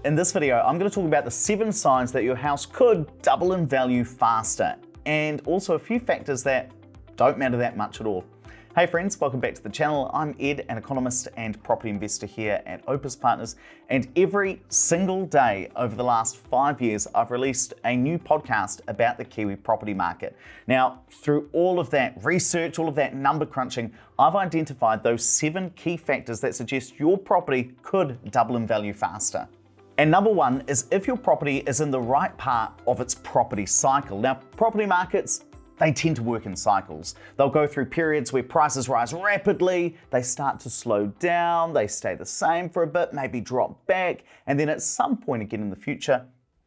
In this video, I'm going to talk about the 7 signs that your house could double in value faster, and also a few factors that don't matter that much at all. Hey friends, welcome back to the channel. I'm Ed, an economist and property investor here at Opus Partners, and every single day over the last 5 years, I've released a new podcast about the Kiwi property market. Now, through all of that research, all of that number crunching, I've identified those 7 key factors that suggest your property could double in value faster. And number 1 is if your property is in the right part of its property cycle. Now, property markets, they tend to work in cycles. They'll go through periods where prices rise rapidly, they start to slow down, they stay the same for a bit, maybe drop back, and then at some point again in the future,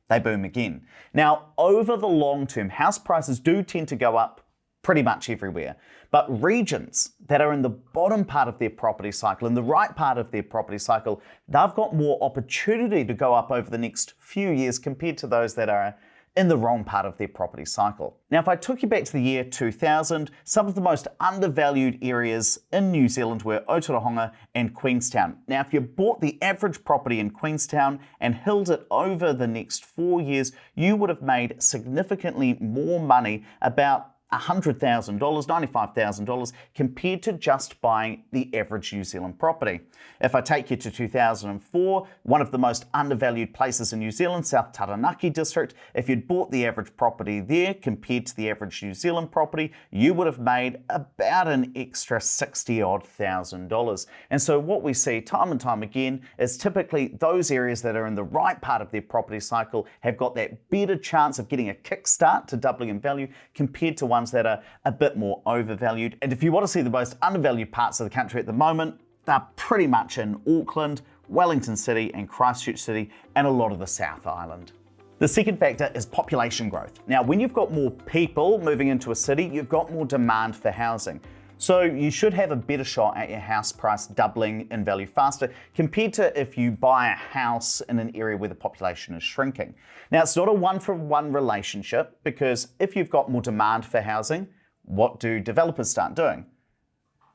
they boom again. Now, over the long term, house prices do tend to go up pretty much everywhere. But regions that are in the bottom part of their property cycle, in the right part of their property cycle, they've got more opportunity to go up over the next few years compared to those that are in the wrong part of their property cycle. Now, if I took you back to the year 2000, some of the most undervalued areas in New Zealand were Aotearoa and Queenstown. Now, if you bought the average property in Queenstown and held it over the next 4 years, you would have made significantly more money, about $100,000, $95,000, compared to just buying the average New Zealand property. If I take you to 2004, one of the most undervalued places in New Zealand, South Taranaki district, if you'd bought the average property there compared to the average New Zealand property, you would have made about an extra $60,000. And so what we see time and time again is typically those areas that are in the right part of their property cycle have got that better chance of getting a kickstart to doubling in value compared to ones that are a bit more overvalued. And if you want to see the most undervalued parts of the country at the moment, they're pretty much in Auckland, Wellington City and Christchurch City and a lot of the South Island. The second factor is population growth. Now, when you've got more people moving into a city, you've got more demand for housing. So you should have a better shot at your house price doubling in value faster compared to if you buy a house in an area where the population is shrinking. Now, it's not a one-for-one relationship, because if you've got more demand for housing, what do developers start doing?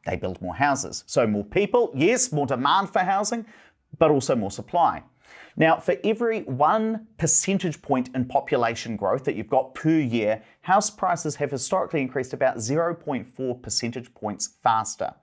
They build more houses. So more people, yes, more demand for housing, but also more supply. Now, for every 1 percentage point in population growth that you've got per year, house prices have historically increased about 0.4 percentage points faster.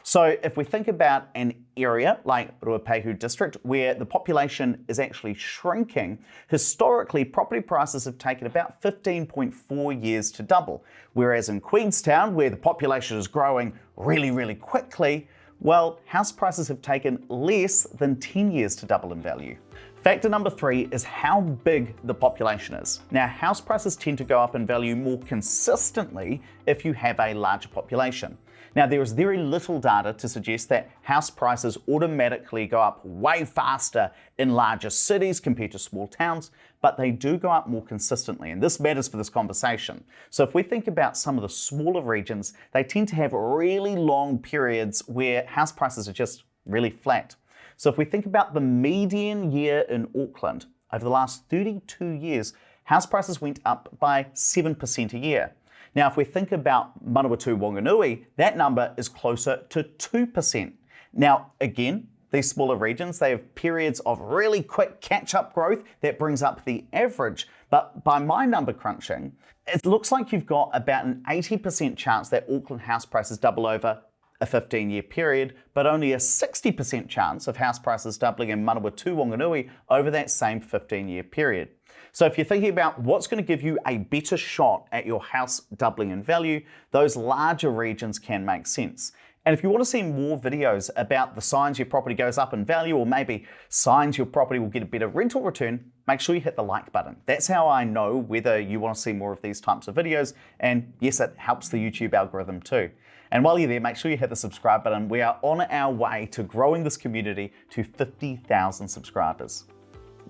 So if we think about an area like Ruapehu district where the population is actually shrinking, historically property prices have taken about 15.4 years to double. Whereas in Queenstown, where the population is growing really, really quickly, well, house prices have taken less than 10 years to double in value. Factor number 3 is how big the population is. Now, house prices tend to go up in value more consistently if you have a larger population. Now, there is very little data to suggest that house prices automatically go up way faster in larger cities compared to small towns, but they do go up more consistently, and this matters for this conversation. So if we think about some of the smaller regions, they tend to have really long periods where house prices are just really flat. So if we think about the median year in Auckland, over the last 32 years, house prices went up by 7% a year. Now, if we think about Manawatu Whanganui, that number is closer to 2%. Now, again, these smaller regions, they have periods of really quick catch-up growth that brings up the average. But by my number crunching, it looks like you've got about an 80% chance that Auckland house prices double over a 15-year period, but only a 60% chance of house prices doubling in Manawatu Whanganui over that same 15-year period. So if you're thinking about what's going to give you a better shot at your house doubling in value, those larger regions can make sense. And if you want to see more videos about the signs your property goes up in value, or maybe signs your property will get a better rental return, make sure you hit the like button. That's how I know whether you want to see more of these types of videos. And yes, it helps the YouTube algorithm too. And while you're there, make sure you hit the subscribe button. We are on our way to growing this community to 50,000 subscribers.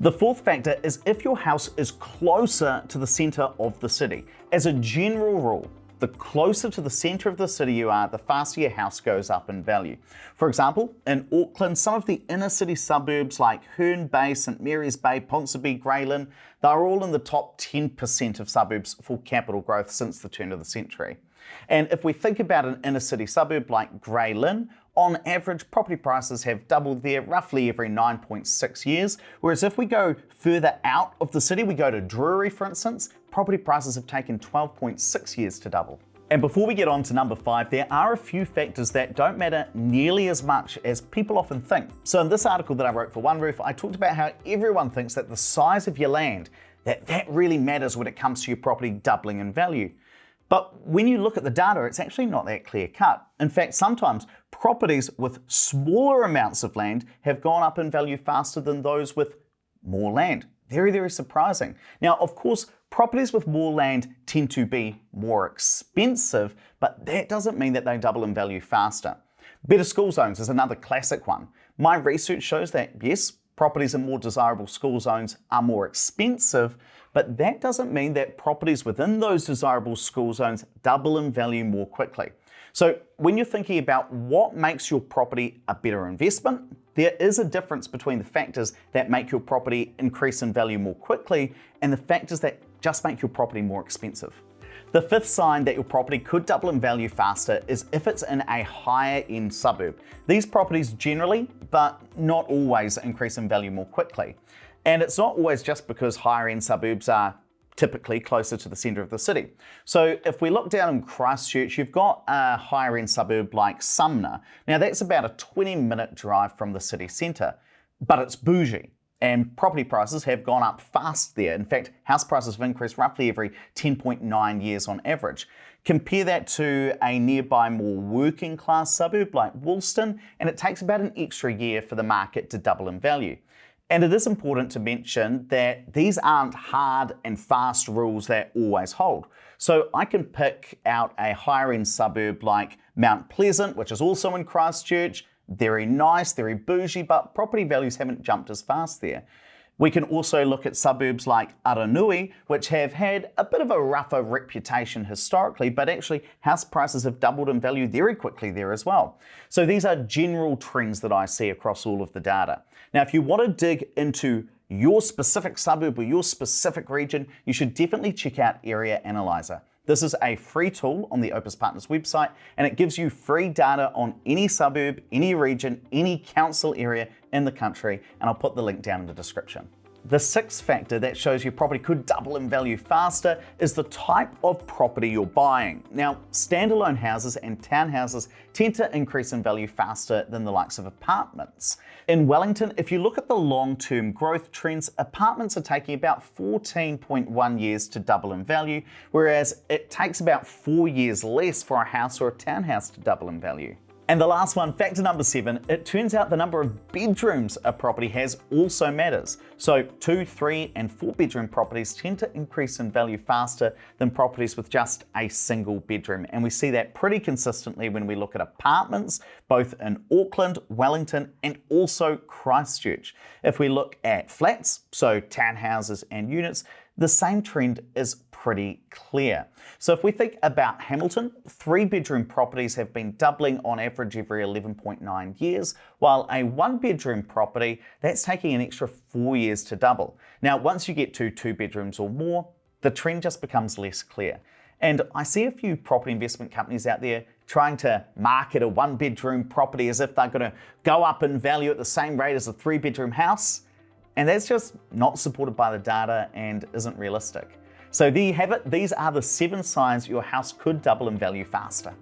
The fourth factor is if your house is closer to the center of the city. As a general rule, the closer to the center of the city you are, the faster your house goes up in value. For example, in Auckland, some of the inner city suburbs like Herne Bay, St Mary's Bay, Ponsonby, Grayling, they're all in the top 10% of suburbs for capital growth since the turn of the century. And if we think about an inner city suburb like Grayling on average, property prices have doubled there roughly every 9.6 years. Whereas if we go further out of the city, we go to Drury, for instance, property prices have taken 12.6 years to double. And before we get on to number 5, there are a few factors that don't matter nearly as much as people often think. So in this article that I wrote for One Roof, I talked about how everyone thinks that the size of your land, that really matters when it comes to your property doubling in value. But when you look at the data, it's actually not that clear cut. In fact, sometimes properties with smaller amounts of land have gone up in value faster than those with more land. Very, very surprising. Now, of course, properties with more land tend to be more expensive, but that doesn't mean that they double in value faster. Better school zones is another classic one. My research shows that, yes, properties in more desirable school zones are more expensive, but that doesn't mean that properties within those desirable school zones double in value more quickly. So when you're thinking about what makes your property a better investment, there is a difference between the factors that make your property increase in value more quickly and the factors that just make your property more expensive. The fifth sign that your property could double in value faster is if it's in a higher end suburb. These properties generally, but not always, increase in value more quickly. And it's not always just because higher end suburbs are typically closer to the centre of the city. So if we look down in Christchurch, you've got a higher end suburb like Sumner. Now that's about a 20-minute drive from the city centre, but it's bougie. And property prices have gone up fast there. In fact, house prices have increased roughly every 10.9 years on average. Compare that to a nearby more working class suburb like Woolston, and it takes about an extra year for the market to double in value. And it is important to mention that these aren't hard and fast rules that always hold. So I can pick out a higher end suburb like Mount Pleasant, which is also in Christchurch. Very nice, very bougie, but property values haven't jumped as fast there. We can also look at suburbs like Aranui, which have had a bit of a rougher reputation historically, but actually house prices have doubled in value very quickly there as well. So these are general trends that I see across all of the data. Now, if you want to dig into your specific suburb or your specific region, you should definitely check out Area Analyzer. This is a free tool on the Opus Partners website, and it gives you free data on any suburb, any region, any council area in the country, and I'll put the link down in the description. The sixth factor that shows your property could double in value faster is the type of property you're buying. Now, standalone houses and townhouses tend to increase in value faster than the likes of apartments. In Wellington, if you look at the long-term growth trends, apartments are taking about 14.1 years to double in value, whereas it takes about 4 years less for a house or a townhouse to double in value. And the last one, factor number 7, it turns out the number of bedrooms a property has also matters. So 2, 3, and 4 bedroom properties tend to increase in value faster than properties with just a single bedroom. And we see that pretty consistently when we look at apartments, both in Auckland, Wellington, and also Christchurch. If we look at flats, so townhouses and units, the same trend is pretty clear. So if we think about Hamilton, 3 bedroom properties have been doubling on average every 11.9 years, while a 1 bedroom property, that's taking an extra 4 years to double. Now, once you get to 2 bedrooms or more, the trend just becomes less clear. And I see a few property investment companies out there trying to market a 1 bedroom property as if they're going to go up in value at the same rate as a 3 bedroom house. And that's just not supported by the data and isn't realistic. So there you have it. These are the 7 signs your house could double in value faster.